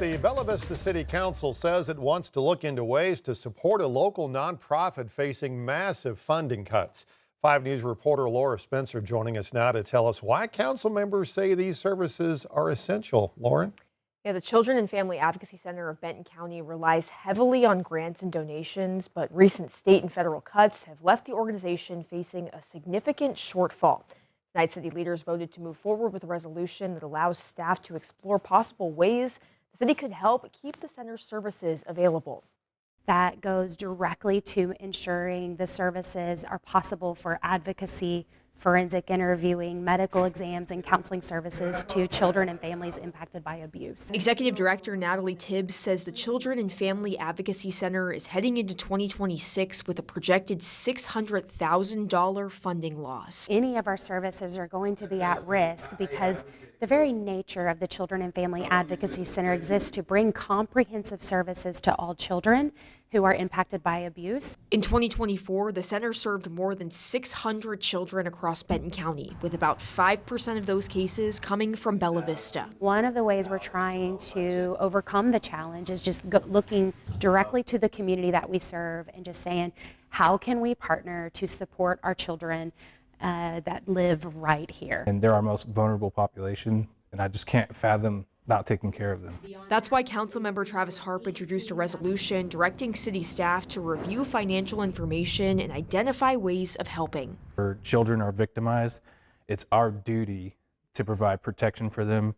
The Bella Vista City Council says it wants to look into ways to support a local nonprofit facing massive funding cuts. 5 News reporter Laura Spencer joining us now to tell us why council members say these services are essential. Lauren? Yeah, the Children and Family Advocacy Center of Benton County relies heavily on grants and donations, but recent state and federal cuts have left the organization facing a significant shortfall. Tonight, city leaders voted to move forward with a resolution that allows staff to explore possible ways the city could help keep the center's services available. That goes directly to ensuring the services are possible for advocacy, forensic interviewing, medical exams, and counseling services to children and families impacted by abuse. Executive Director Natalie Tibbs says the Children and Family Advocacy Center is heading into 2026 with a projected $600,000 funding loss. Any of our services are going to be at risk because the very nature of the Children and Family Advocacy Center exists to bring comprehensive services to all children who are impacted by abuse. In 2024, the center served more than 600 children across Benton County, with about 5% of those cases coming from Bella Vista. One of the ways we're trying to overcome the challenge is just looking directly to the community that we serve and just saying, how can we partner to support our children that live right here? And they're our most vulnerable population, and I just can't fathom not taking care of them. That's why Councilmember Travis Harp introduced a resolution directing city staff to review financial information and identify ways of helping. Where children are victimized, it's our duty to provide protection for them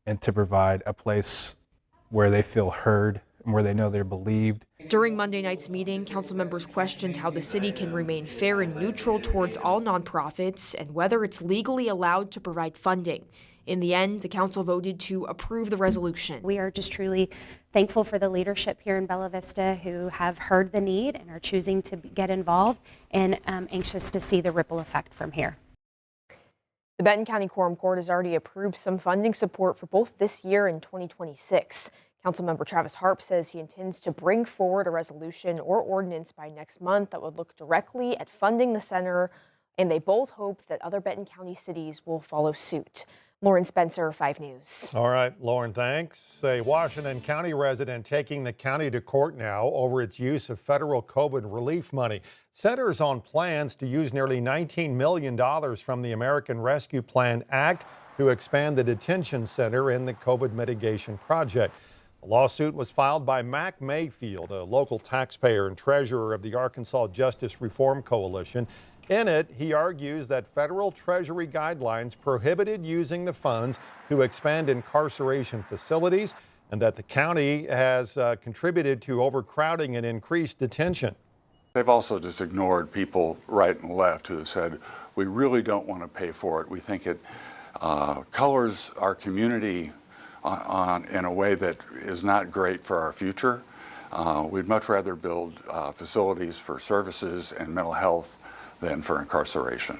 and to provide a place where they feel heard and where they know they're believed. During Monday night's meeting, council members questioned how the city can remain fair and neutral towards all nonprofits and whether it's legally allowed to provide funding. In the end, the council voted to approve the resolution. We are just truly thankful for the leadership here in Bella Vista who have heard the need and are choosing to get involved, and anxious to see the ripple effect from here. The Benton County Quorum Court has already approved some funding support for both this year and 2026. Councilmember Travis Harp says he intends to bring forward a resolution or ordinance by next month that would look directly at funding the center, and they both hope that other Benton County cities will follow suit. Lauren Spencer, 5 News. All right, Lauren, thanks. A Washington County resident taking the county to court now over its use of federal COVID relief money. Centers on plans to use nearly $19 million from the American Rescue Plan Act to expand the detention center in the COVID mitigation project. The lawsuit was filed by Mac Mayfield, a local taxpayer and treasurer of the Arkansas Justice Reform Coalition. In it, he argues that federal Treasury guidelines prohibited using the funds to expand incarceration facilities and that the county has contributed to overcrowding and increased detention. They've also just ignored people right and left who have said, we really don't want to pay for it. We think it colors our community in a way that is not great for our future. We'd much rather build facilities for services and mental health than for incarceration.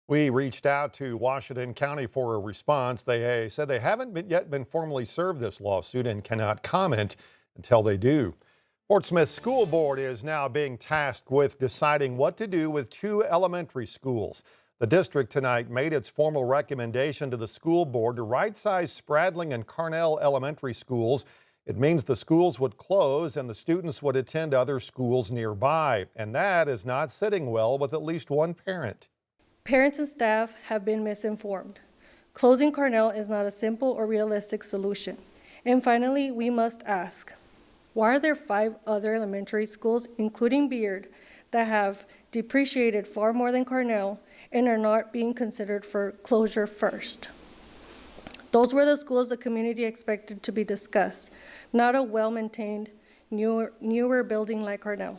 We reached out to Washington County for a response. They said they haven't yet been formally served this lawsuit and cannot comment until they do. Fort Smith School Board is now being tasked with deciding what to do with 2 elementary schools. The district tonight made its formal recommendation to the school board to right-size Spradling and Carnell elementary schools. It means the schools would close and the students would attend other schools nearby. And that is not sitting well with at least one parent. Parents and staff have been misinformed. Closing Carnell is not a simple or realistic solution. And finally, we must ask, why are there 5 other elementary schools, including Beard, that have depreciated far more than Carnell and are not being considered for closure first? Those were the schools the community expected to be discussed, not a well-maintained, newer building like Carnell.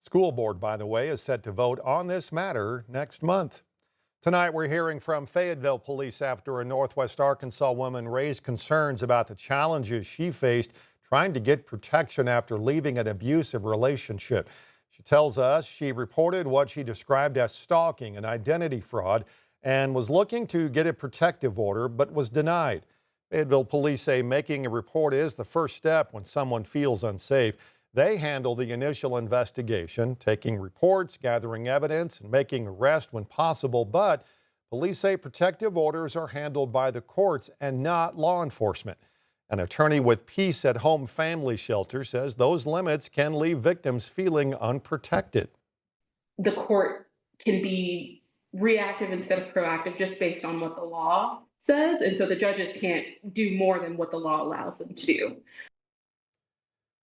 School board, by the way, is set to vote on this matter next month. Tonight, we're hearing from Fayetteville police after a Northwest Arkansas woman raised concerns about the challenges she faced trying to get protection after leaving an abusive relationship. She tells us she reported what she described as stalking and identity fraud and was looking to get a protective order, but was denied. Fayetteville police say making a report is the first step when someone feels unsafe. They handle the initial investigation, taking reports, gathering evidence, and making arrests when possible. But police say protective orders are handled by the courts and not law enforcement. An attorney with Peace at Home Family Shelter says those limits can leave victims feeling unprotected. The court can be reactive instead of proactive just based on what the law says. And so the judges can't do more than what the law allows them to do.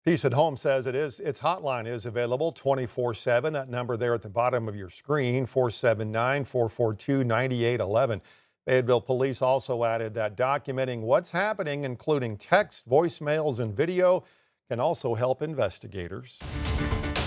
Peace at Home says its hotline is available 24/7. That number there at the bottom of your screen, 479-442-9811. Fayetteville Police also added that documenting what's happening, including text, voicemails, and video, can also help investigators.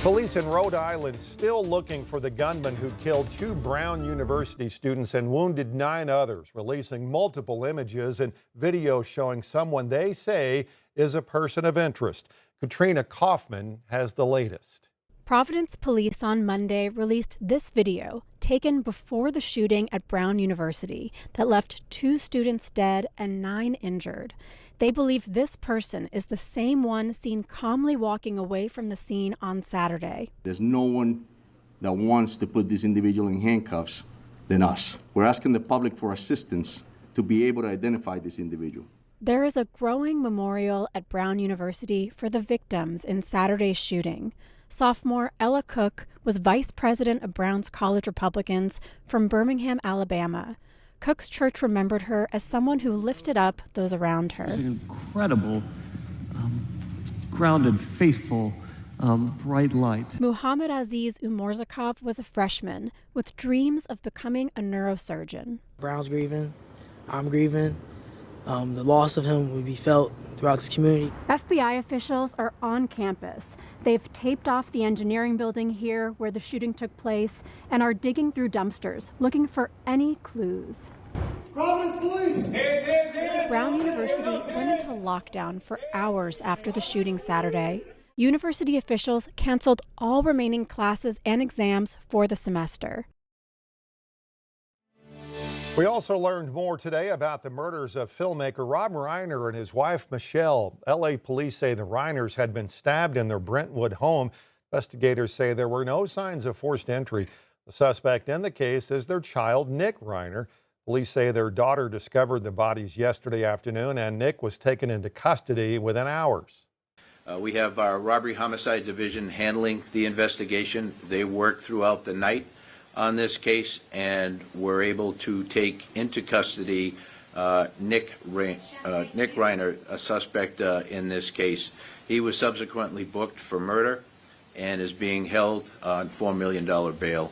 Police in Rhode Island still looking for the gunman who killed 2 Brown University students and wounded 9 others, releasing multiple images and videos showing someone they say is a person of interest. Katrina Kaufman has the latest. Providence police on Monday released this video taken before the shooting at Brown University that left 2 students dead and 9 injured. They believe this person is the same one seen calmly walking away from the scene on Saturday. There's no one that wants to put this individual in handcuffs than us. We're asking the public for assistance to be able to identify this individual. There is a growing memorial at Brown University for the victims in Saturday's shooting. Sophomore Ella Cook was vice president of Brown's College Republicans from Birmingham, Alabama. Cook's church remembered her as someone who lifted up those around her. She's an incredible, grounded, faithful, bright light. Muhammad Aziz Umorzakov was a freshman with dreams of becoming a neurosurgeon. Brown's grieving, I'm grieving. The loss of him would be felt throughout this community. FBI officials are on campus. They've taped off the engineering building here where the shooting took place and are digging through dumpsters looking for any clues. Providence Police! Brown University went into lockdown for hours after the shooting Saturday. University officials canceled all remaining classes and exams for the semester. We also learned more today about the murders of filmmaker Rob Reiner and his wife, Michelle. LA police say the Reiners had been stabbed in their Brentwood home. Investigators say there were no signs of forced entry. The suspect in the case is their child, Nick Reiner. Police say their daughter discovered the bodies yesterday afternoon, and Nick was taken into custody within hours. We have our robbery homicide division handling the investigation. They worked throughout the night on this case and were able to take into custody Nick Reiner, a suspect in this case. He was subsequently booked for murder and is being held on $4 million bail.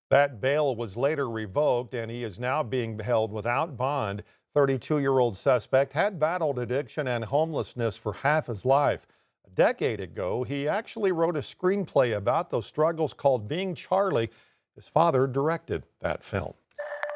That bail was later revoked, and he is now being held without bond. 32-year-old suspect had battled addiction and homelessness for half his life. A decade ago, he actually wrote a screenplay about those struggles called Being Charlie. His father directed that film.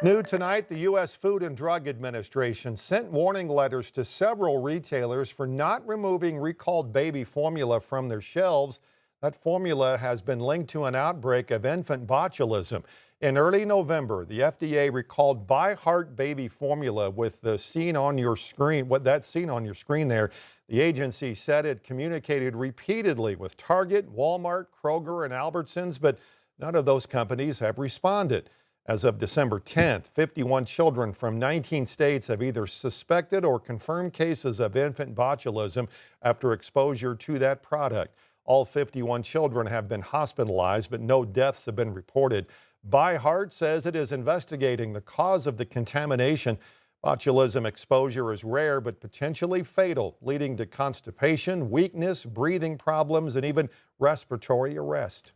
New tonight, the U.S. Food and Drug Administration sent warning letters to several retailers for not removing recalled baby formula from their shelves. That formula has been linked to an outbreak of infant botulism. In early November, the FDA recalled By Heart baby formula with the scene on your screen, that's seen on your screen there. The agency said it communicated repeatedly with Target, Walmart, Kroger, and Albertsons, but none of those companies have responded. As of December 10th, 51 children from 19 states have either suspected or confirmed cases of infant botulism after exposure to that product. All 51 children have been hospitalized, but no deaths have been reported. By Heart says it is investigating the cause of the contamination. Botulism exposure is rare but potentially fatal, leading to constipation, weakness, breathing problems, and even respiratory arrest.